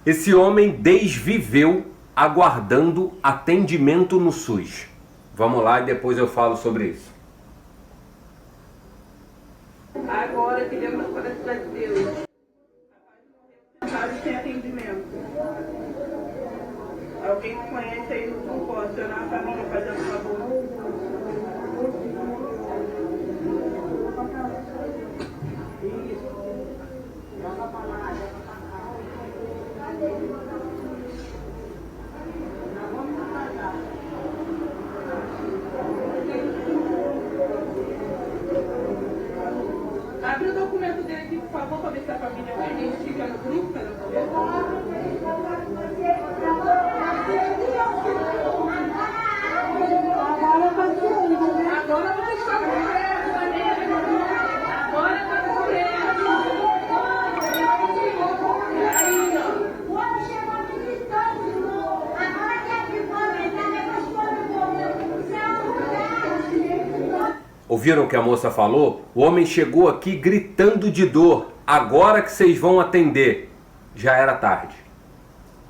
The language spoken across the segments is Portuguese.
Esse homem desviveu aguardando atendimento no SUS. Vamos lá e depois eu falo sobre isso. Agora que Deus para a cidade de Deus. Sabe sem atendimento. Alguém que conhece aí no suporte, eu na família fazendo favor. Abre o documento dele aqui, por favor, para ver se a família vai identificar no grupo, para não poder. Agora você está correto, agora está correto. Aí, ó. Ouviram o que a moça falou? O homem chegou aqui gritando de dor. Agora que vocês vão atender. Já era tarde.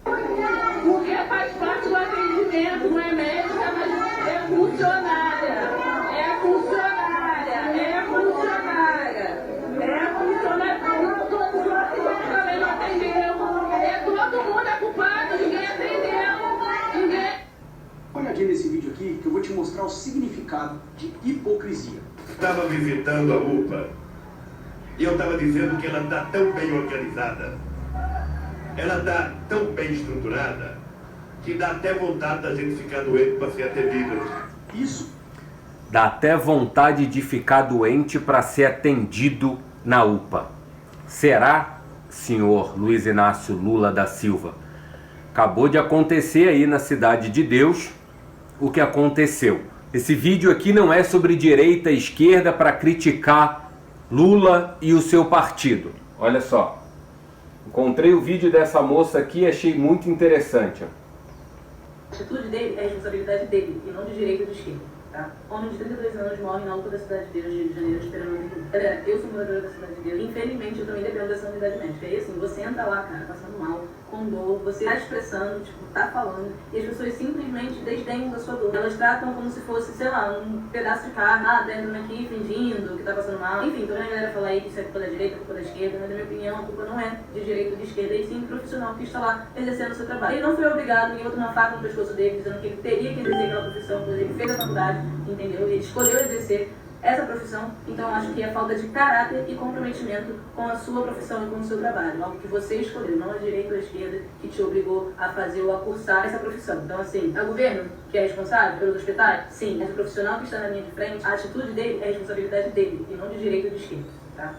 Porque faz parte do atendimento, não é médica, mas é funcionária. É funcionária. É funcionária. É funcionária. Todo mundo também não atendeu. É todo mundo é culpado, ninguém atendeu. Ninguém. Olha aqui nesse vídeo aqui que eu vou te mostrar o significado de hipocrisia. Estava visitando a UPA e eu estava dizendo que ela está tão bem organizada, ela está tão bem estruturada, que dá até vontade da gente ficar doente para ser atendido. Isso Dá até vontade de ficar doente para ser atendido na UPA. Será, senhor Luiz Inácio Lula da Silva? Acabou de acontecer aí na Cidade de Deus o que aconteceu. Esse vídeo aqui não é sobre direita e esquerda para criticar Lula e o seu partido. Olha só. Encontrei o vídeo dessa moça aqui e achei muito interessante. A atitude dele é responsabilidade dele e não de direita ou de esquerda. Tá? Homem de 32 anos morre na UPA da Cidade de Deus, Rio de Janeiro, esperando atendimento. Galera, eu sou moradora da Cidade de Deus. Infelizmente, eu também dependo dessa unidade médica. E assim, você entra lá, cara, passando mal, com dor, você tá expressando, tipo, tá falando, e as pessoas simplesmente desdenham da sua dor. Elas tratam como se fosse, sei lá, um pedaço de carne, tá entrando aqui fingindo que tá passando mal. Enfim, toda a galera fala aí que isso é culpa da direita, culpa da esquerda, mas na minha opinião, a culpa não é de direita ou de esquerda, e sim do profissional que está lá exercendo o seu trabalho. Ele não foi obrigado, ninguém botou uma faca no pescoço dele, dizendo que ele teria que exercer aquela profissão, pois ele fez a faculdade, entendeu? Ele escolheu exercer essa profissão, então eu acho que é falta de caráter e comprometimento com a sua profissão e com o seu trabalho, algo que você escolheu, não a direita ou a esquerda que te obrigou a fazer ou a cursar essa profissão. Então assim, é o governo que é responsável pelos hospitais? Sim, mas o profissional que está na linha de frente, a atitude dele é responsabilidade dele e não de direita ou de esquerda, tá?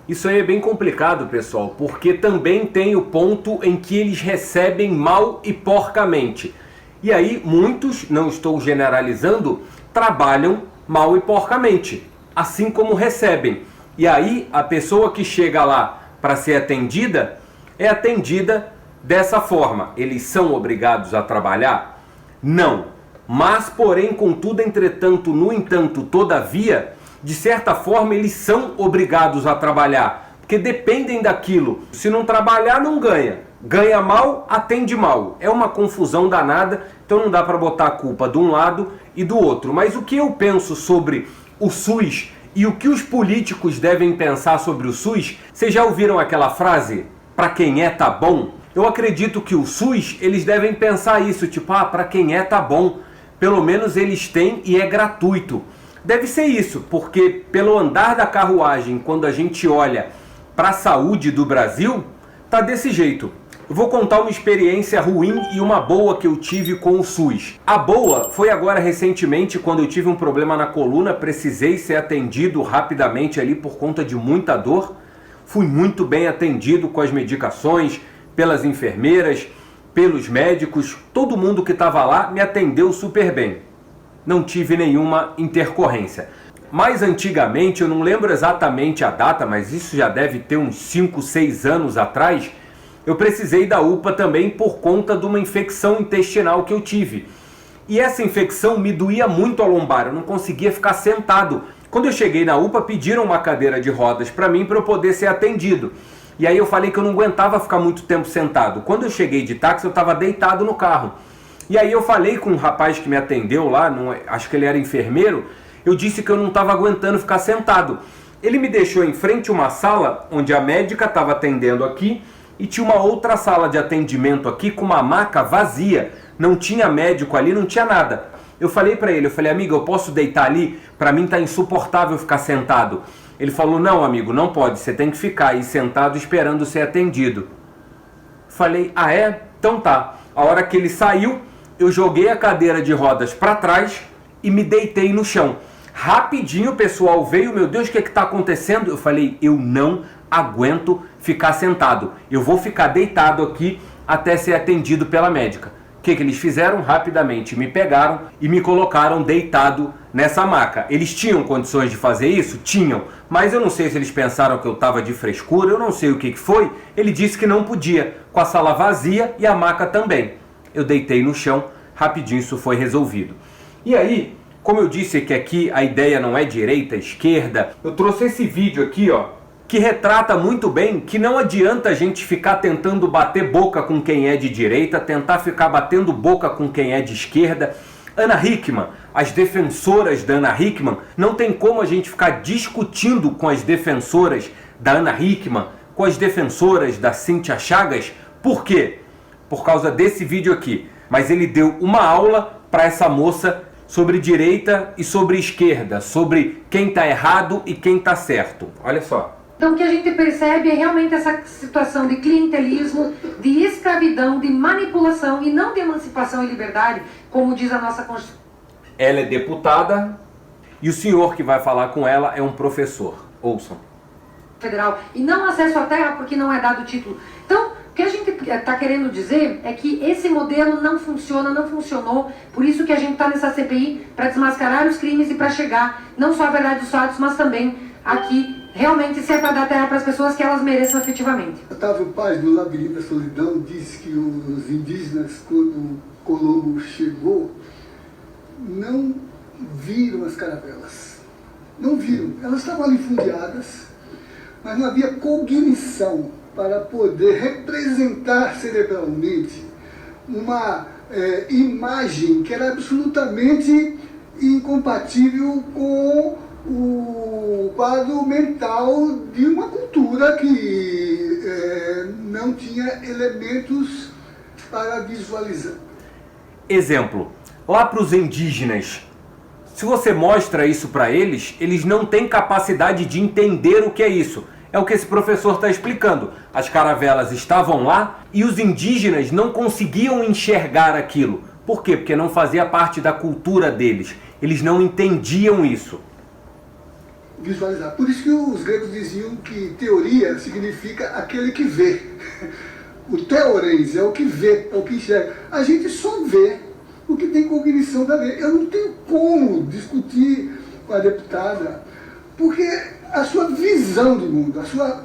Isso aí é bem complicado, pessoal, porque também tem o ponto em que eles recebem mal e porcamente. E aí muitos, não estou generalizando, trabalham mal e porcamente, assim como recebem. E aí a pessoa que chega lá para ser atendida é atendida dessa forma. Eles são obrigados a trabalhar? Não. Mas, porém, contudo, entretanto, no entanto, todavia, de certa forma eles são obrigados a trabalhar, porque dependem daquilo. Se não trabalhar, não ganha. Ganha mal, atende mal. É uma confusão danada, então não dá para botar a culpa de um lado e do outro. Mas o que eu penso sobre o SUS e o que os políticos devem pensar sobre o SUS, vocês já ouviram aquela frase, para quem é tá bom? Eu acredito que o SUS, eles devem pensar isso, tipo, para quem é tá bom, pelo menos eles têm e é gratuito. Deve ser isso, porque pelo andar da carruagem, quando a gente olha para a saúde do Brasil, tá desse jeito. Eu vou contar uma experiência ruim e uma boa que eu tive com o SUS. A boa foi agora recentemente, quando eu tive um problema na coluna, precisei ser atendido rapidamente ali por conta de muita dor. Fui muito bem atendido com as medicações, pelas enfermeiras, pelos médicos, todo mundo que estava lá me atendeu super bem. Não tive nenhuma intercorrência. Mais antigamente, eu não lembro exatamente a data, mas isso já deve ter uns 5, 6 anos atrás, eu precisei da UPA também por conta de uma infecção intestinal que eu tive. E essa infecção me doía muito a lombar, eu não conseguia ficar sentado. Quando eu cheguei na UPA, pediram uma cadeira de rodas para mim para eu poder ser atendido. E aí eu falei que eu não aguentava ficar muito tempo sentado. Quando eu cheguei de táxi, eu estava deitado no carro. E aí eu falei com um rapaz que me atendeu lá, acho que ele era enfermeiro, eu disse que eu não estava aguentando ficar sentado. Ele me deixou em frente a uma sala onde a médica estava atendendo aqui e tinha uma outra sala de atendimento aqui com uma maca vazia. Não tinha médico ali, não tinha nada. Eu falei para ele, amigo, eu posso deitar ali? Para mim tá insuportável ficar sentado. Ele falou, não, amigo, não pode, você tem que ficar aí sentado esperando ser atendido. Falei, ah é? Então tá. A hora que ele saiu, eu joguei a cadeira de rodas para trás e me deitei no chão. Rapidinho o pessoal veio, meu Deus, o que está acontecendo? Eu falei, eu não aguento ficar sentado. Eu vou ficar deitado aqui até ser atendido pela médica. O que eles fizeram? Rapidamente me pegaram e me colocaram deitado nessa maca. Eles tinham condições de fazer isso? Tinham. Mas eu não sei se eles pensaram que eu estava de frescura, eu não sei o que foi. Ele disse que não podia, com a sala vazia e a maca também. Eu deitei no chão, rapidinho isso foi resolvido. E aí, como eu disse que aqui a ideia não é direita, esquerda, eu trouxe esse vídeo aqui, ó, que retrata muito bem que não adianta a gente ficar tentando bater boca com quem é de direita, tentar ficar batendo boca com quem é de esquerda. Ana Hickman, as defensoras da Ana Hickman, não tem como a gente ficar discutindo com as defensoras da Ana Hickman, com as defensoras da Cíntia Chagas. Por quê? Por causa desse vídeo aqui. Mas ele deu uma aula para essa moça sobre direita e sobre esquerda, sobre quem está errado e quem está certo. Olha só. Então o que a gente percebe é realmente essa situação de clientelismo, de escravidão, de manipulação e não de emancipação e liberdade, como diz a nossa Constituição. Ela é deputada e o senhor que vai falar com ela é um professor. Ouçam. Federal. E não acesso à terra porque não é dado título. Então, o que a gente está querendo dizer é que esse modelo não funciona, não funcionou. Por isso que a gente está nessa CPI para desmascarar os crimes e para chegar não só à verdade dos fatos, mas também aqui realmente se é para dar terra para as pessoas que elas mereçam efetivamente. Otávio Paz, do Labirinto da Solidão, disse que os indígenas, quando Colombo chegou, não viram as caravelas. Não viram. Elas estavam ali fundeadas, mas não havia cognição para poder representar cerebralmente uma imagem que era absolutamente incompatível com o quadro mental de uma cultura que não tinha elementos para visualizar. Exemplo, lá para os indígenas, se você mostra isso para eles, eles não têm capacidade de entender o que é isso. É o que esse professor está explicando. As caravelas estavam lá e os indígenas não conseguiam enxergar aquilo. Por quê? Porque não fazia parte da cultura deles. Eles não entendiam isso. Visualizar. Por isso que os gregos diziam que teoria significa aquele que vê. O teorês é o que vê, é o que enxerga. A gente só vê o que tem cognição da lei. Eu não tenho como discutir com a deputada, porque a sua visão do mundo, a sua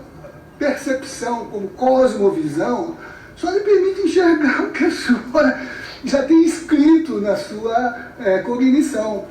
percepção como cosmovisão, só lhe permite enxergar o que a sua já tem escrito na sua cognição.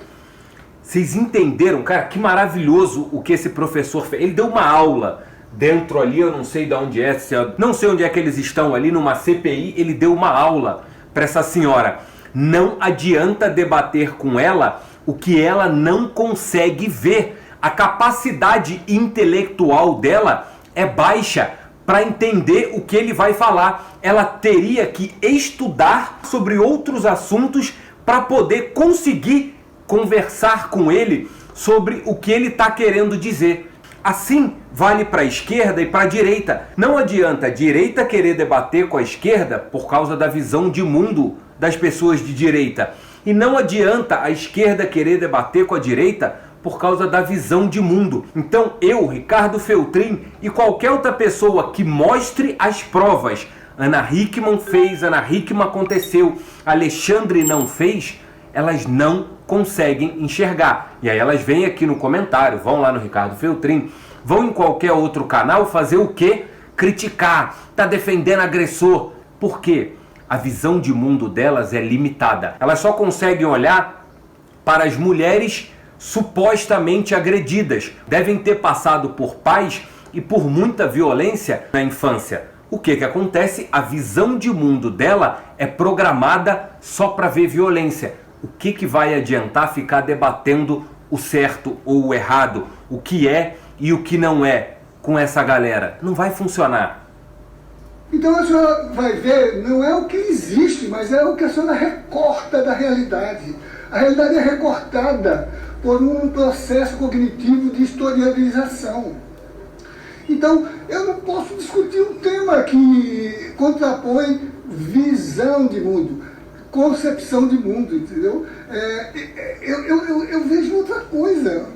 Vocês entenderam, cara, que maravilhoso o que esse professor fez. Ele deu uma aula dentro ali, eu não sei de onde é, não sei onde é que eles estão ali, numa CPI, ele deu uma aula para essa senhora. Não adianta debater com ela o que ela não consegue ver. A capacidade intelectual dela é baixa para entender o que ele vai falar. Ela teria que estudar sobre outros assuntos para poder conseguir conversar com ele sobre o que ele está querendo dizer. Assim vale para a esquerda e para a direita. Não adianta a direita querer debater com a esquerda por causa da visão de mundo das pessoas de direita. E não adianta a esquerda querer debater com a direita por causa da visão de mundo. Então eu, Ricardo Feltrin, e qualquer outra pessoa que mostre as provas, Ana Hickman fez, Ana Hickman aconteceu, Alexandre não fez, elas não conseguem enxergar. E aí elas vêm aqui no comentário, vão lá no Ricardo Feltrin, vão em qualquer outro canal fazer o quê? Criticar, tá defendendo agressor. Por quê? A visão de mundo delas é limitada. Elas só conseguem olhar para as mulheres supostamente agredidas. Devem ter passado por pais e por muita violência na infância. O que acontece? A visão de mundo dela é programada só para ver violência. O que vai adiantar ficar debatendo o certo ou o errado, o que é e o que não é com essa galera? Não vai funcionar. Então a senhora vai ver, não é o que existe, mas é o que a senhora recorta da realidade. A realidade é recortada por um processo cognitivo de historialização. Então, eu não posso discutir um tema que contrapõe visão de mundo, concepção de mundo, entendeu? Eu vejo outra coisa.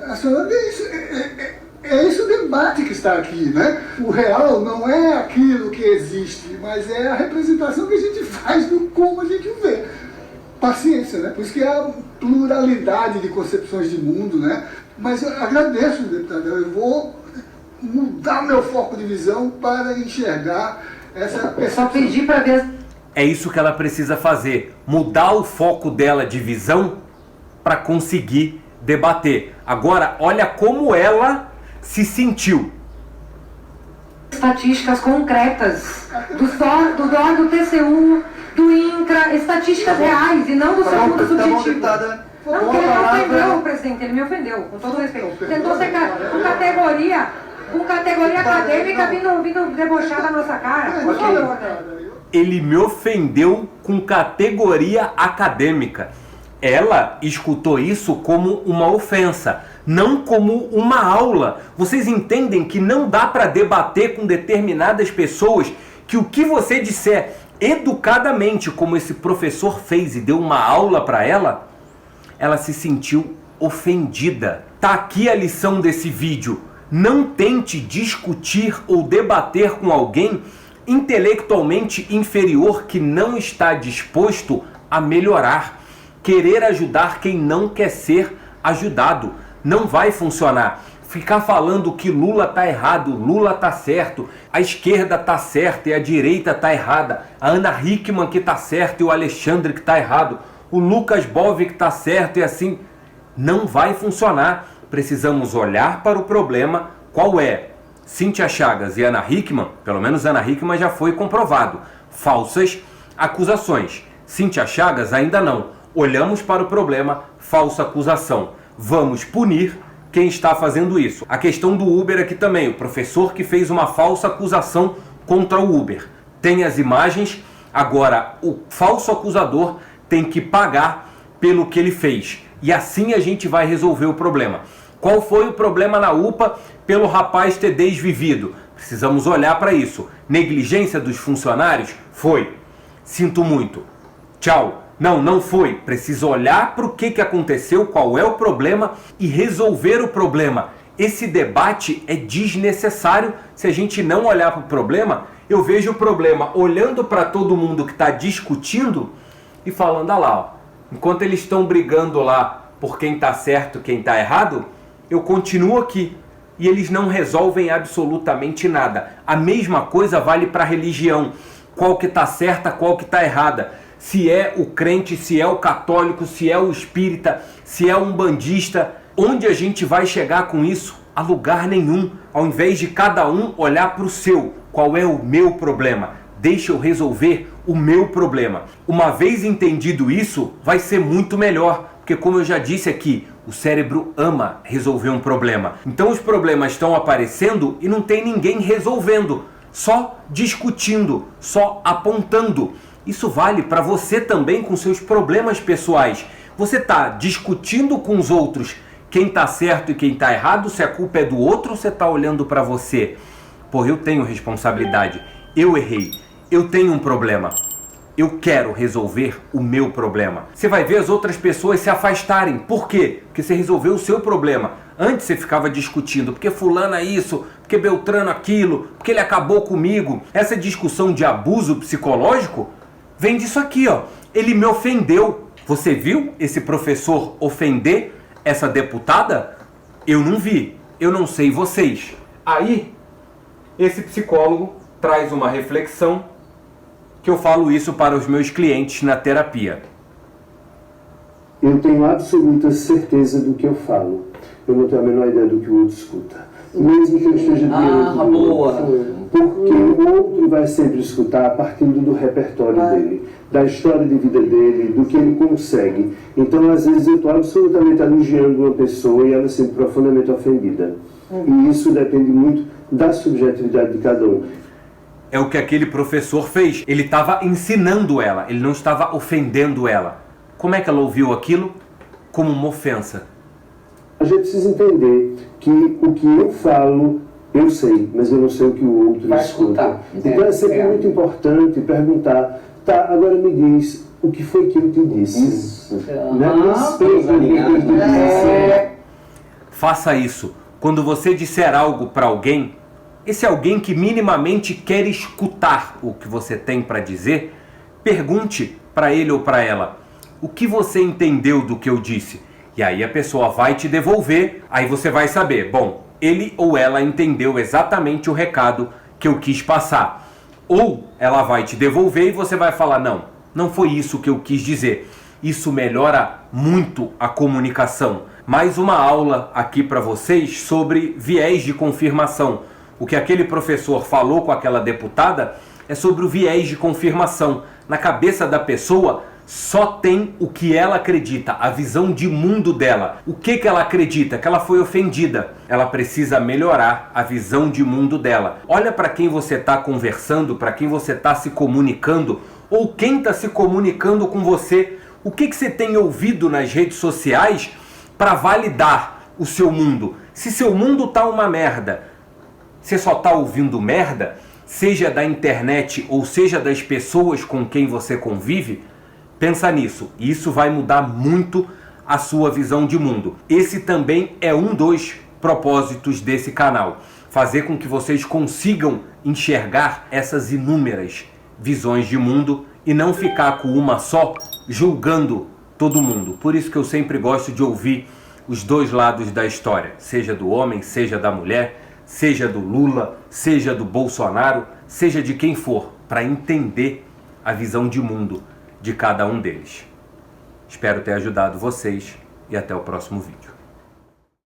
A senhora vê isso. É esse o debate que está aqui, né? O real não é aquilo que existe, mas é a representação que a gente faz do como a gente vê. Paciência, né? Por isso que há pluralidade de concepções de mundo, né? Mas eu agradeço, deputado. Eu vou mudar meu foco de visão para enxergar essa Só pedir para ver. É isso que ela precisa fazer, mudar o foco dela de visão para conseguir debater. Agora, olha como ela se sentiu. Estatísticas concretas do DOR, do TCU, do INCRA, estatísticas reais e não do seu mundo subjetivo. Não, porque ele me ofendeu, presidente, ele me ofendeu, com todo respeito. Tentou ser com categoria acadêmica vindo debochar da nossa cara. Por favor, né? Ele me ofendeu com categoria acadêmica. Ela escutou isso como uma ofensa, não como uma aula. Vocês entendem que não dá para debater com determinadas pessoas que o que você disser educadamente, como esse professor fez e deu uma aula para ela, ela se sentiu ofendida. Tá aqui a lição desse vídeo. Não tente discutir ou debater com alguém intelectualmente inferior que não está disposto a melhorar. Querer ajudar quem não quer ser ajudado. Não vai funcionar. Ficar falando que Lula tá errado, Lula tá certo, a esquerda tá certa e a direita tá errada, a Ana Hickman que tá certa e o Alexandre que tá errado, o Lucas Bove que tá certo e assim, não vai funcionar. Precisamos olhar para o problema, qual é? Cíntia Chagas e Ana Hickman, pelo menos Ana Hickman já foi comprovado, falsas acusações. Cíntia Chagas ainda não. Olhamos para o problema, falsa acusação. Vamos punir quem está fazendo isso. A questão do Uber aqui também, o professor que fez uma falsa acusação contra o Uber. Tem as imagens, agora o falso acusador tem que pagar pelo que ele fez. E assim a gente vai resolver o problema. Qual foi o problema na UPA pelo rapaz ter desvivido? Precisamos olhar para isso. Negligência dos funcionários? Foi. Sinto muito. Tchau. Não foi. Precisa olhar para o que aconteceu, qual é o problema e resolver o problema. Esse debate é desnecessário se a gente não olhar para o problema. Eu vejo o problema olhando para todo mundo que está discutindo e falando, ah lá, ó, enquanto eles estão brigando lá por quem está certo e quem está errado, eu continuo aqui. E eles não resolvem absolutamente nada. A mesma coisa vale para a religião. Qual que está certa, qual que está errada. Se é o crente, se é o católico, se é o espírita, se é um umbandista. Onde a gente vai chegar com isso? A lugar nenhum. Ao invés de cada um olhar para o seu. Qual é o meu problema? Deixa eu resolver o meu problema. Uma vez entendido isso, vai ser muito melhor. Porque como eu já disse aqui, o cérebro ama resolver um problema. Então os problemas estão aparecendo e não tem ninguém resolvendo. Só discutindo, só apontando. Isso vale para você também com seus problemas pessoais. Você está discutindo com os outros quem está certo e quem está errado, se a culpa é do outro ou você está olhando para você? Pô, eu tenho responsabilidade, eu errei, eu tenho um problema. Eu quero resolver o meu problema. Você vai ver as outras pessoas se afastarem. Por quê? Porque você resolveu o seu problema. Antes você ficava discutindo, porque fulano é isso, porque Beltrano aquilo, porque ele acabou comigo. Essa discussão de abuso psicológico vem disso aqui, ó. Ele me ofendeu. Você viu esse professor ofender essa deputada? Eu não vi. Eu não sei vocês. Aí, esse psicólogo traz uma reflexão que eu falo isso para os meus clientes na terapia. Eu tenho absoluta certeza do que eu falo. Eu não tenho a menor ideia do que o outro escuta. mesmo que eu esteja de outro. Boa. Porque o outro vai sempre escutar partindo do repertório dele, da história de vida dele, do que ele consegue. Então, às vezes, eu estou absolutamente elogiando uma pessoa e ela sendo profundamente ofendida. E isso depende muito da subjetividade de cada um. É o que aquele professor fez. Ele estava ensinando ela, ele não estava ofendendo ela. Como é que ela ouviu aquilo? Como uma ofensa. A gente precisa entender que o que eu falo, eu sei, mas eu não sei o que o outro vai escuta. escutar. Então é sempre muito importante perguntar, tá, agora me diz, o que foi que eu te disse? Isso. Faça isso. Quando você disser algo para alguém, esse alguém que minimamente quer escutar o que você tem para dizer, pergunte para ele ou para ela, o que você entendeu do que eu disse? E aí a pessoa vai te devolver, aí você vai saber, bom, ele ou ela entendeu exatamente o recado que eu quis passar. Ou ela vai te devolver e você vai falar, não foi isso que eu quis dizer. Isso melhora muito a comunicação. Mais uma aula aqui para vocês sobre viés de confirmação. O que aquele professor falou com aquela deputada é sobre o viés de confirmação. Na cabeça da pessoa só tem o que ela acredita, a visão de mundo dela. O que ela acredita? Que ela foi ofendida. Ela precisa melhorar a visão de mundo dela. Olha para quem você está conversando, para quem você está se comunicando, ou quem está se comunicando com você. O que você tem ouvido nas redes sociais para validar o seu mundo? Se seu mundo tá uma merda, você só tá ouvindo merda, seja da internet ou seja das pessoas com quem você convive, pensa nisso. Isso vai mudar muito a sua visão de mundo. Esse também é um dos propósitos desse canal. Fazer com que vocês consigam enxergar essas inúmeras visões de mundo e não ficar com uma só, julgando todo mundo. Por isso que eu sempre gosto de ouvir os dois lados da história, seja do homem, seja da mulher, seja do Lula, seja do Bolsonaro, seja de quem for, para entender a visão de mundo de cada um deles. Espero ter ajudado vocês e até o próximo vídeo.